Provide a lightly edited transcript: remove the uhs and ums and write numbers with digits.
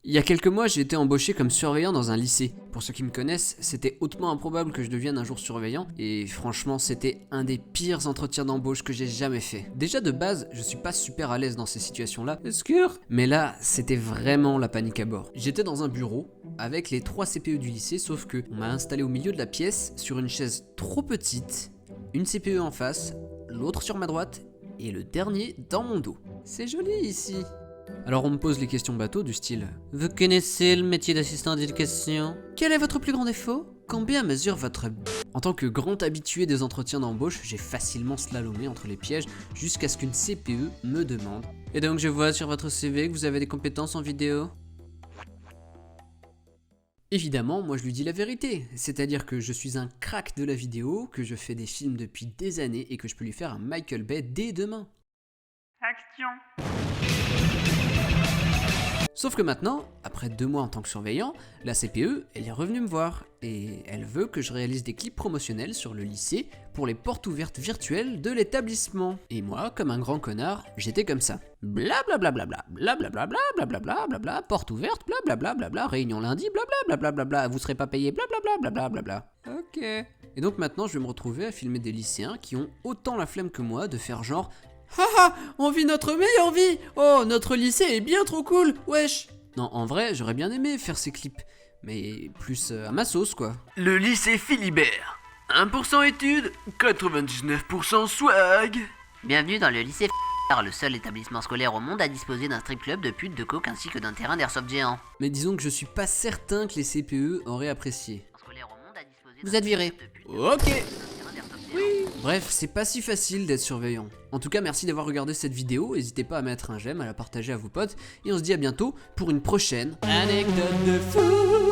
Il y a quelques mois, j'ai été embauché comme surveillant dans un lycée. Pour ceux qui me connaissent, c'était hautement improbable que je devienne un jour surveillant, et franchement, c'était un des pires entretiens d'embauche que j'ai jamais fait. Déjà de base, je suis pas super à l'aise dans ces situations-là, mais là, c'était vraiment la panique à bord. J'étais dans un bureau, avec les 3 CPE du lycée, sauf que on m'a installé au milieu de la pièce, sur une chaise trop petite, une CPE en face, l'autre sur ma droite, et le dernier dans mon dos. C'est joli ici. Alors on me pose les questions bateau du style « Vous connaissez le métier d'assistant d'éducation ? Quel est votre plus grand défaut ? Combien mesure votre b... » En tant que grand habitué des entretiens d'embauche, j'ai facilement slalomé entre les pièges jusqu'à ce qu'une CPE me demande « Et donc je vois sur votre CV que vous avez des compétences en vidéo ?» Évidemment, moi je lui dis la vérité, c'est-à-dire que je suis un crack de la vidéo, que je fais des films depuis des années et que je peux lui faire un Michael Bay dès demain. Action. Sauf que maintenant, après 2 mois en tant que surveillant, la CPE, elle est revenue me voir et elle veut que je réalise des clips promotionnels sur le lycée pour les portes ouvertes virtuelles de l'établissement. Et moi, comme un grand connard, j'étais comme ça. Blablabla, blablabla, blablabla, blabla, porte ouverte, blablabla, blabla, réunion lundi, blablabla, blabla, vous serez pas payé, blablabla, blabla. Ok. Et donc maintenant, je vais me retrouver à filmer des lycéens qui ont autant la flemme que moi de faire genre haha, on vit notre meilleure vie. Oh, notre lycée est bien trop cool, wesh. Non, en vrai, j'aurais bien aimé faire ces clips, mais plus à ma sauce, quoi. Le lycée Philibert. 1% études, 99% swag. Bienvenue dans le lycée le seul établissement scolaire au monde à disposer d'un strip club de putes, de coke ainsi que d'un terrain d'airsoft géant. Mais disons que je suis pas certain que les CPE auraient apprécié. Vous êtes viré. Ok. Bref, c'est pas si facile d'être surveillant. En tout cas, merci d'avoir regardé cette vidéo, n'hésitez pas à mettre un j'aime, à la partager à vos potes, et on se dit à bientôt pour une prochaine anecdote de fou.